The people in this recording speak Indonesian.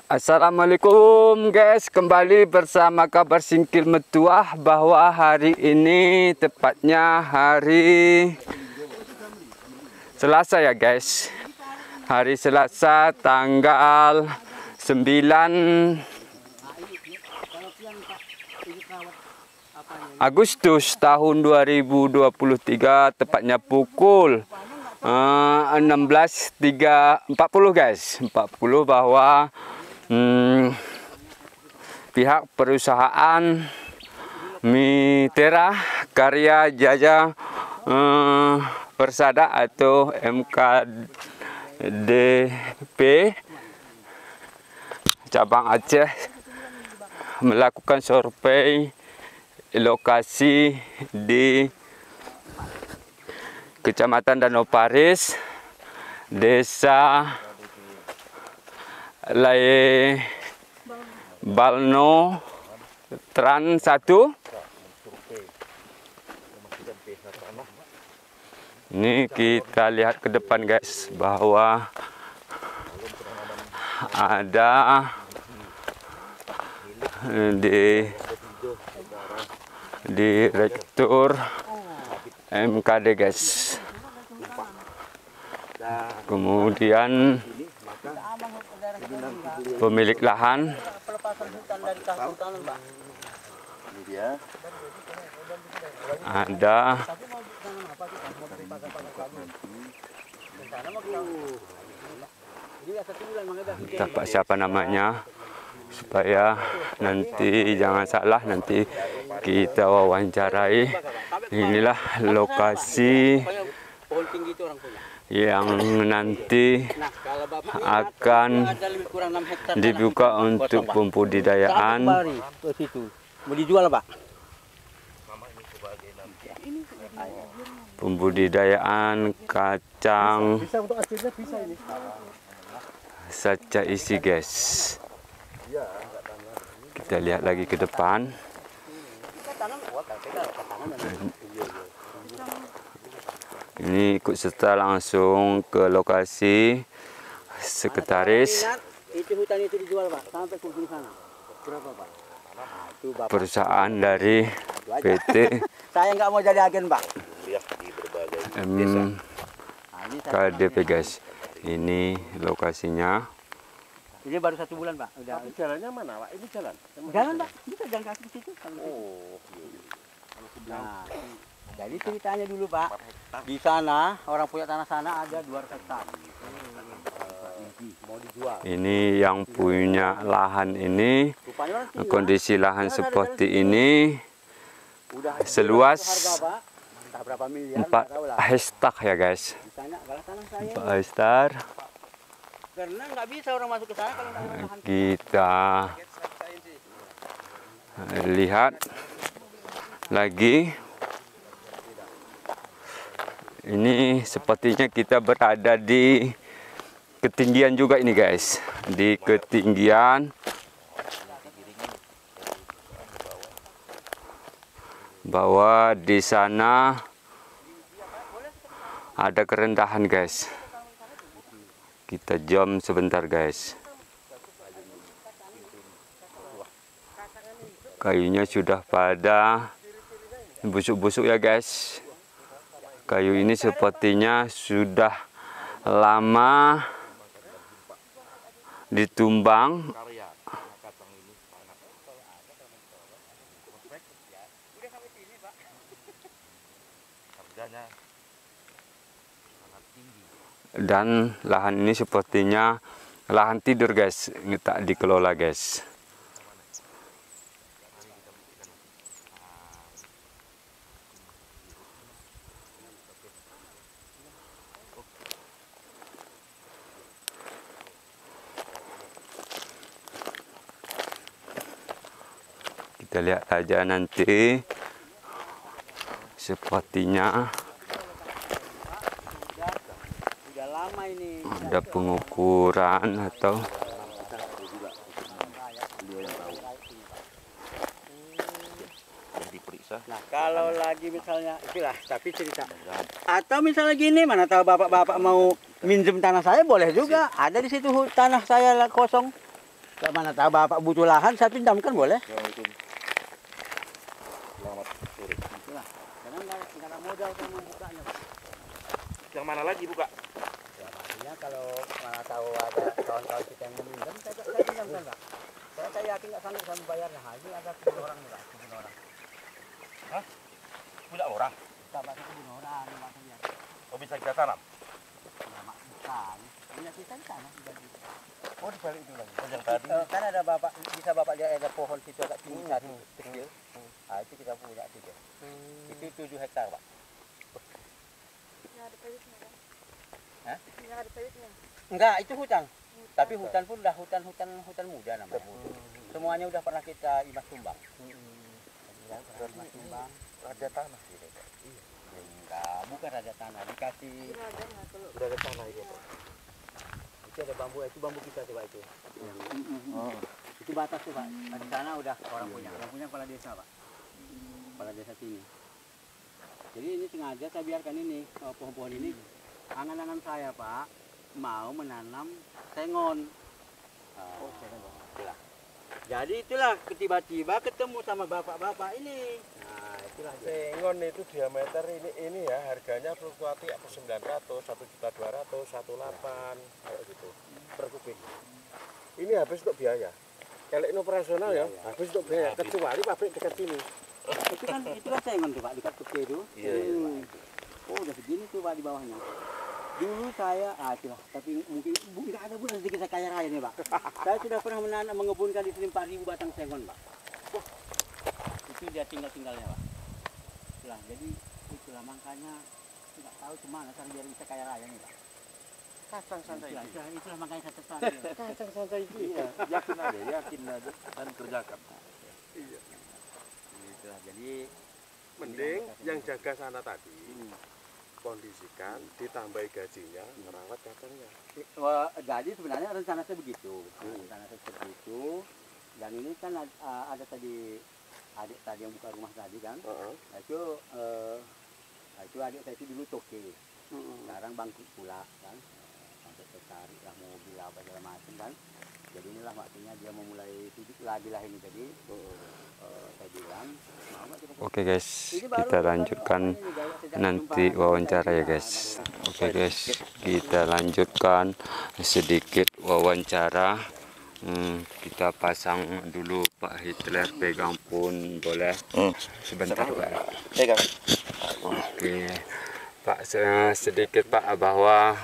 Assalamualaikum guys, kembali bersama kabar Singkil Metuah, bahwa hari ini tepatnya hari Selasa ya guys. Hari Selasa tanggal 9 Agustus tahun 2023, tepatnya pukul 16.40 guys, 40, bahwa pihak perusahaan Mitra Karya Jaya Persada atau MKDP cabang Aceh melakukan survei lokasi di Kecamatan Danau Paris, Desa Lae Balno Tran 1. Ini kita lihat ke depan guys, bahwa ada Direktur MKD guys. Kemudian pemilik lahan, ada Pak siapa namanya, supaya nanti jangan salah, nanti kita wawancarai. Inilah lokasi yang nanti akan dibuka untuk pembudidayaan. Mau dijual, Pak? Pembudidayaan kacang saca isi guys. Kita lihat lagi ke depan. Ini ikut serta langsung ke lokasi sekretaris Hutan itu dijual, Pak, sampai ke sana. Berapa, Pak? Perusahaan dari PT Saya nggak mau jadi agen, Pak. MKDP guys. Ini lokasinya. Ini baru 1 bulan, Pak. Udah. Tapi jalannya mana, Pak? Ini jalan? Jalan, Pak. Kita jalan kaki ke situ. Oh, Nah, jadi ceritanya dulu, Pak. Di sana, orang punya tanah sana ada 200 hektar. Mau dijual. Ini yang punya lahan ini, kondisi lahan seperti ini, seluas 4 hektar ya guys. 4 hektar. Karena nggak bisa orang masuk ke sana kalau nggak ada lahan. Kita lihat lagi. Ini sepertinya kita berada di ketinggian juga ini guys, di ketinggian bahwa di sana ada kerendahan guys. Kita jam sebentar guys. Kayunya sudah pada busuk-busuk ya guys. Kayu ini sepertinya sudah lama ditumbang. Dan lahan ini sepertinya lahan tidur guys, ini tak dikelola guys. Kita lihat aja nanti. Sepertinya Udah lama ini. ada pengukuran atau Nah, kalau lagi misalnya itulah, tapi cerita. Atau misalnya gini, mana tahu bapak-bapak mau minjem tanah saya boleh juga. Ada di situ tanah saya kosong. Kalau mana tahu Bapak butuh lahan, saya pinjamkan boleh. Selamat sore. Itulah. Karena nggak ada modal saya membukanya. Yang mana lagi buka? Ya maksudnya kalau mana tahu ada kawan-kawan kita yang meminjam, saya pinjamkan Pak. Saya yakin nggak sanggup saya membayarnya. Nah, ini ada 10 orang nih Pak, 10 orang. Hah? Punya orang? Kita Pak, 10 orang nih Pak. Oh bisa kita tanam? Ya mak bukan. Punya kita di sana. Oh di balik itu lagi. Oh, yang tadi. Kan ada Bapak, bisa Bapak lihat ada pohon situ agak tinggi satu kecil. Ah itu kita punya tiga. Itu 7 hektar Pak. Nggak ada payutnya kan? Hah? Nggak ada payutnya. Enggak, itu hutan. Tapi hutan pun udah hutan muda namanya. Semuanya udah pernah kita imas tumbang. Imas tumbang. Ada tanah gitu. Iya. Enggak, bukan ada tanah, dikasih. Nggak ada nggak kalau. Sudah ada tanah itu. Itu ada bambu, itu bambu kita coba itu. Oh. Itu batas tuh Pak. Di sana udah orang punya. Yang punya kepala desa Pak. Kepala desa sini. Jadi ini sengaja saya biarkan ini pohon-pohon ini. Angan-angan saya Pak mau menanam sengon. Oh, sengon. Itulah. Jadi itulah tiba-tiba ketemu sama bapak-bapak ini. Nah, itulah dia. Sengon itu diameter ini ya harganya fluktuatif 900, 1.200.000, 18 kayak gitu per kubik. Ini habis untuk biaya. Kalau ini operasional ya, habis untuk biaya. Kecuali pabrik dekat sini. Itu kan sengon tuh Pak dekat Tuke itu. Iya. Oh, udah segini tuh Pak di bawahnya. Dulu saya, itulah, tapi mungkin nggak ada bulan sedikit saya kaya raya nih Pak. Saya sudah pernah mengebunkan di sini 4.000 batang sengon Pak. Wah, itu dia tinggalnya Pak. Itulah, jadi itulah makanya nggak tahu kemana saya biar bisa kaya raya nih Pak. Kacang santai. Itulah makanya saya tertarik. Kacang santai itu. Iya, yakin aja dan kerjakan. Iya. Itulah, jadi Mending yang jaga sana tadi kondisikan, ditambahi gajinya, merawat kacangnya. Jadi sebenarnya rencana saya begitu. Rencana saya seperti itu. Dan ini kan ada tadi adik tadi yang buka rumah tadi kan. Nah, itu adik saya itu dulu toke. Sekarang bangkrut pula kan. Sampai tertarik lah mobil apa segala macam kan. Jadi inilah waktunya dia memulai hidup lagi lah ini tadi. Saya bilang, Oke guys, kita lanjutkan nanti wawancara ya guys. Oke guys, kita lanjutkan sedikit wawancara. Kita pasang dulu Pak Hitler, pegang pun boleh. Sebentar Pak. Pegang. Oke Pak, sedikit Pak bahwa